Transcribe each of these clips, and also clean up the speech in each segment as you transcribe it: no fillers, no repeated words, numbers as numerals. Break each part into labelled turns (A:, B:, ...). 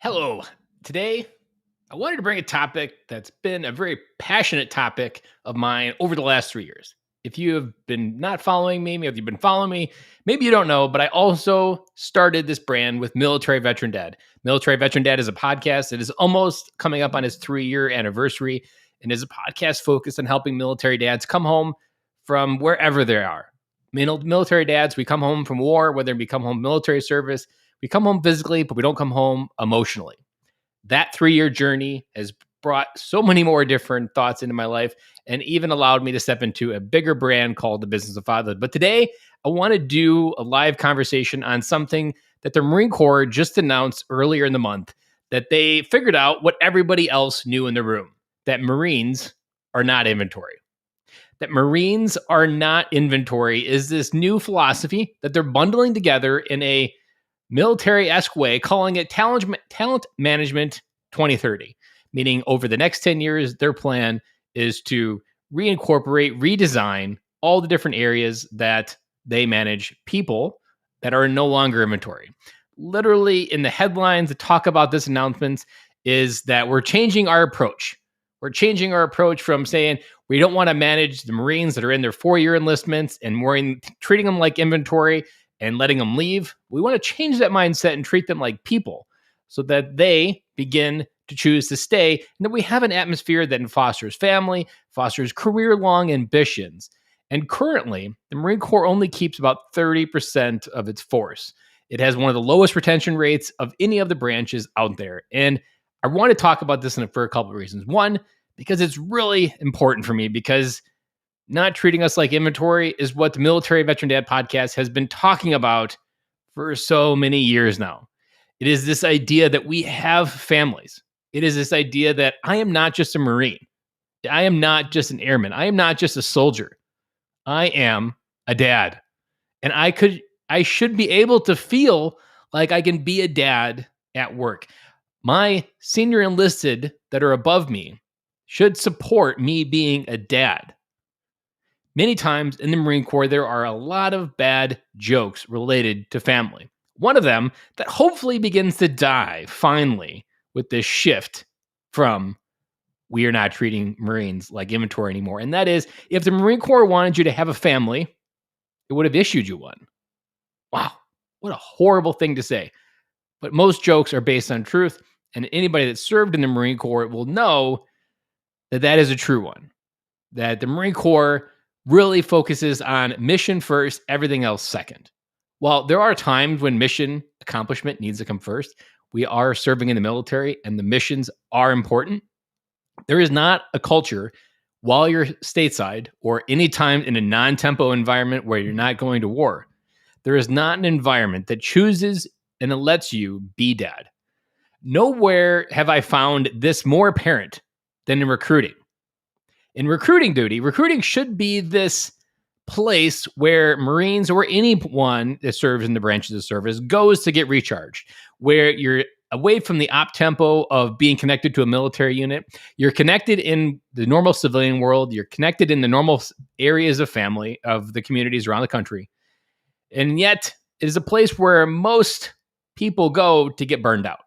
A: Hello. Today, I wanted to bring a topic that's been a very passionate topic of mine over the last 3 years. If you have been not following me, maybe if you've been following me, maybe you don't know, but I also started this brand with Military Veteran Dad. Military Veteran Dad is a podcast that is almost coming up on its 3 year anniversary and is a podcast focused on helping military dads come home from wherever they are. Military dads, we come home from war, whether we come home military service, we come home physically, but we don't come home emotionally. That 3 year journey has brought so many more different thoughts into my life and even allowed me to step into a bigger brand called the Business of Fatherhood. But today, I want to do a live conversation on something that the Marine Corps just announced earlier in the month, that they figured out what everybody else knew in the room, that Marines are not inventory. That Marines are not inventory is this new philosophy that they're bundling together in a military-esque way, calling it talent management 2030, meaning over the next 10 years, their plan is to reincorporate, redesign all the different areas that they manage people that are no longer inventory. Literally in the headlines that talk about this announcement is that we're changing our approach. We're changing our approach from saying we don't want to manage the Marines that are in their 4 year enlistments and treating them like inventory and letting them leave. We want to change that mindset and treat them like people so that they begin to choose to stay and that we have an atmosphere that fosters family, fosters career-long ambitions. And currently, the Marine Corps only keeps about 30% of its force. It has one of the lowest retention rates of any of the branches out there. And I want to talk about this for a couple of reasons. One, because it's really important for me because not treating us like inventory is what the Military Veteran Dad podcast has been talking about for so many years now. It is this idea that we have families. It is this idea that I am not just a Marine. I am not just an airman. I am not just a soldier. I am a dad. And I should be able to feel like I can be a dad at work. My senior enlisted that are above me should support me being a dad. Many times in the Marine Corps, there are a lot of bad jokes related to family. One of them that hopefully begins to die finally with this shift from we are not treating Marines like inventory anymore. And that is, if the Marine Corps wanted you to have a family, it would have issued you one. Wow, what a horrible thing to say. But most jokes are based on truth. And anybody that served in the Marine Corps will know that that is a true one. That the Marine Corps really focuses on mission first, everything else second. While there are times when mission accomplishment needs to come first, we are serving in the military and the missions are important. There is not a culture while you're stateside or any time in a non-tempo environment where you're not going to war. There is not an environment that chooses and it lets you be dad. Nowhere have I found this more apparent than in recruiting. In recruiting duty, recruiting should be this place where Marines or anyone that serves in the branches of service goes to get recharged, where you're away from the op tempo of being connected to a military unit. You're connected in the normal civilian world. You're connected in the normal areas of family of the communities around the country. And yet it is a place where most people go to get burned out.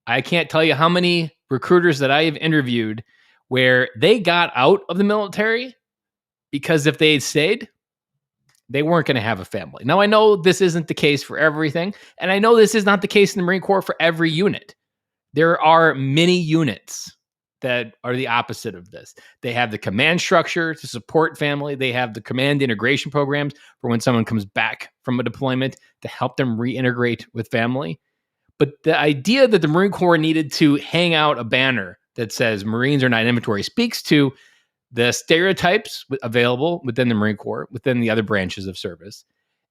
A: I can't tell you how many recruiters that I have interviewed where they got out of the military because if they had stayed, they weren't going to have a family. Now, I know this isn't the case for everything, and I know this is not the case in the Marine Corps for every unit. There are many units that are the opposite of this. They have the command structure to support family. They have the command integration programs for when someone comes back from a deployment to help them reintegrate with family. But the idea that the Marine Corps needed to hang out a banner that says Marines are not inventory speaks to the stereotypes available within the Marine Corps, within the other branches of service.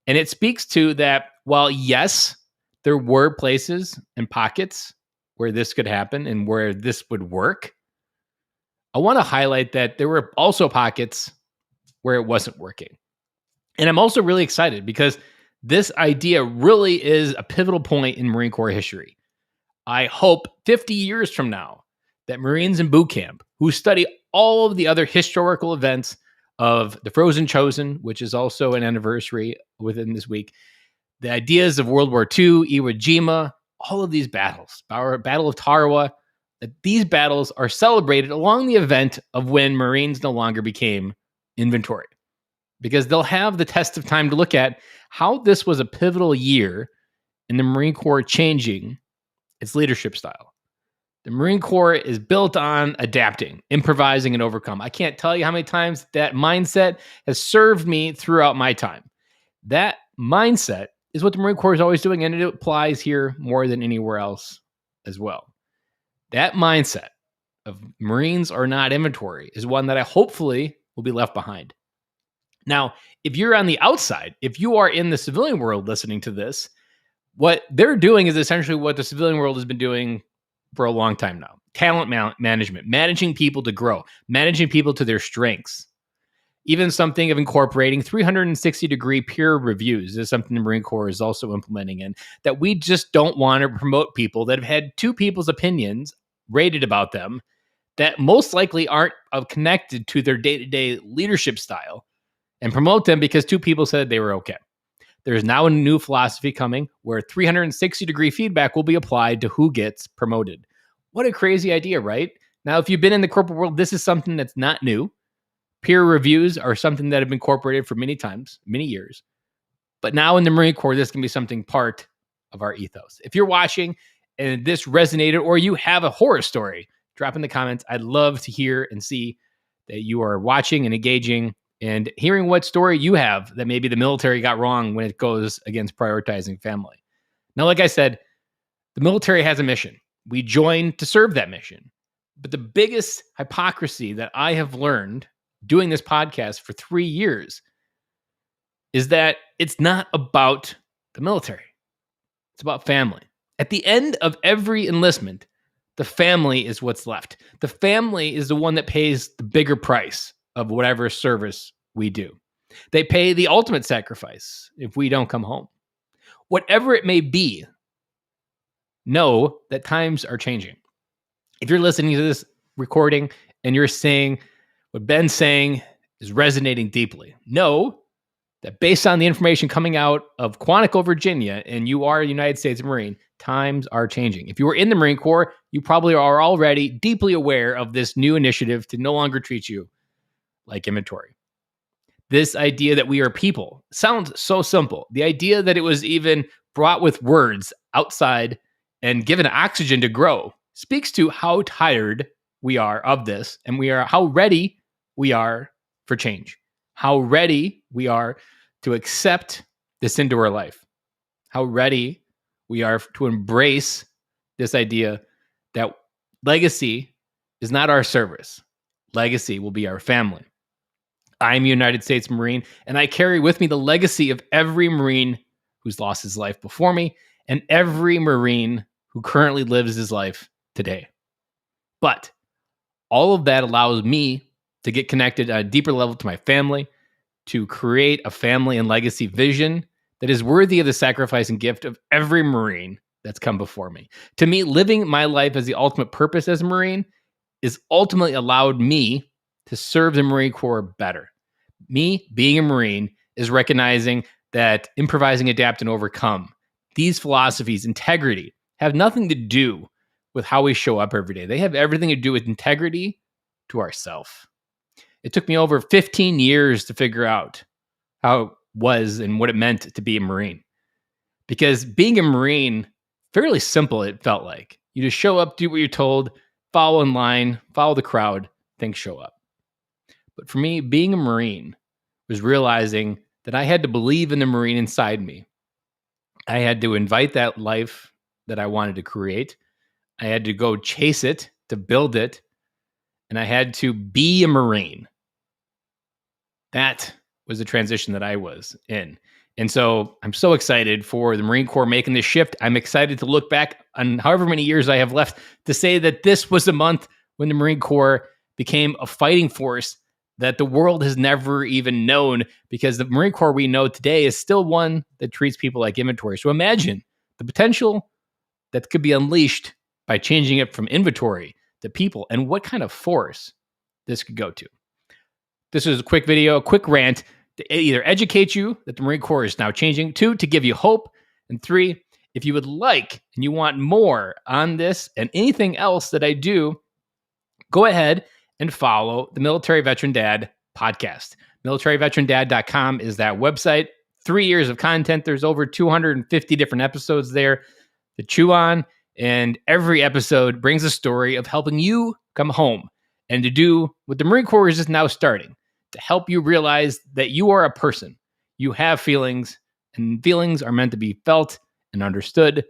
A: And it speaks to that while, yes, there were places and pockets where this could happen and where this would work, I want to highlight that there were also pockets where it wasn't working. And I'm also really excited because this idea really is a pivotal point in Marine Corps history. I hope 50 years from now that Marines in boot camp who study all of the other historical events of the Frozen Chosen, which is also an anniversary within this week, the ideas of World War II, Iwo Jima, all of these battles, our Battle of Tarawa, that these battles are celebrated along the event of when Marines no longer became inventory, because they'll have the test of time to look at how this was a pivotal year in the Marine Corps changing its leadership style. The Marine Corps is built on adapting, improvising, and overcome. I can't tell you how many times that mindset has served me throughout my time. That mindset is what the Marine Corps is always doing, and it applies here more than anywhere else as well. That mindset of Marines are not inventory is one that I hopefully will be left behind. Now, if you're on the outside, if you are in the civilian world listening to this, what they're doing is essentially what the civilian world has been doing for a long time now. Talent management, managing people to grow, managing people to their strengths. Even something of incorporating 360-degree peer reviews is something the Marine Corps is also implementing in, that we just don't want to promote people that have had two people's opinions rated about them that most likely aren't connected to their day-to-day leadership style, and promote them because two people said they were okay. There is now a new philosophy coming where 360-degree feedback will be applied to who gets promoted. What a crazy idea, right? Now, if you've been in the corporate world, this is something that's not new. Peer reviews are something that have been incorporated for many times, many years. But now in the Marine Corps, this can be something part of our ethos. If you're watching and this resonated, or you have a horror story, drop in the comments. I'd love to hear and see that you are watching and engaging and hearing what story you have that maybe the military got wrong when it goes against prioritizing family. Now, like I said, the military has a mission. We join to serve that mission. But the biggest hypocrisy that I have learned doing this podcast for 3 years is that it's not about the military. It's about family. At the end of every enlistment, the family is what's left. The family is the one that pays the bigger price of whatever service we do. They pay the ultimate sacrifice if we don't come home. Whatever it may be, know that times are changing. If you're listening to this recording and you're saying what Ben's saying is resonating deeply, know that based on the information coming out of Quantico, Virginia, and you are a United States Marine, times are changing. If you were in the Marine Corps, you probably are already deeply aware of this new initiative to no longer treat you like inventory. This idea that we are people sounds so simple. The idea that it was even brought with words outside and given oxygen to grow speaks to how tired we are of this, and how ready we are for change, how ready we are to accept this into our life, how ready we are to embrace this idea that legacy is not our service. Legacy will be our family. I'm a United States Marine, and I carry with me the legacy of every Marine who's lost his life before me and every Marine who currently lives his life today. But all of that allows me to get connected at a deeper level to my family, to create a family and legacy vision that is worthy of the sacrifice and gift of every Marine that's come before me. To me, living my life as the ultimate purpose as a Marine is ultimately allowed me to serve the Marine Corps better. Me being a Marine is recognizing that improvising, adapt, and overcome, these philosophies, integrity, have nothing to do with how we show up every day. They have everything to do with integrity to ourselves. It took me over 15 years to figure out how it was and what it meant to be a Marine. Because being a Marine, fairly simple, it felt like. You just show up, do what you're told, follow in line, follow the crowd, things show up. But for me, being a Marine was realizing that I had to believe in the Marine inside me. I had to invite that life that I wanted to create. I had to go chase it, to build it, and I had to be a Marine. That was the transition that I was in. And so I'm so excited for the Marine Corps making this shift. I'm excited to look back on however many years I have left to say that this was a month when the Marine Corps became a fighting force that the world has never even known, because the Marine Corps we know today is still one that treats people like inventory. So imagine the potential that could be unleashed by changing it from inventory to people, and what kind of force this could go to. This is a quick video, a quick rant to either educate you that the Marine Corps is now changing, 2, to give you hope, and 3, If you would like and you want more on this and anything else that I do, go ahead and follow the Military Veteran Dad podcast. MilitaryVeteranDad.com is that website. 3 years of content. There's over 250 different episodes there to chew on. And every episode brings a story of helping you come home and to do what the Marine Corps is just now starting, to help you realize that you are a person. You have feelings, and feelings are meant to be felt and understood.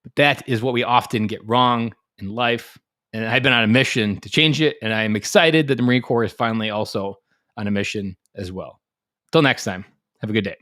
A: But that is what we often get wrong in life. And I've been on a mission to change it. And I am excited that the Marine Corps is finally also on a mission as well. Till next time, have a good day.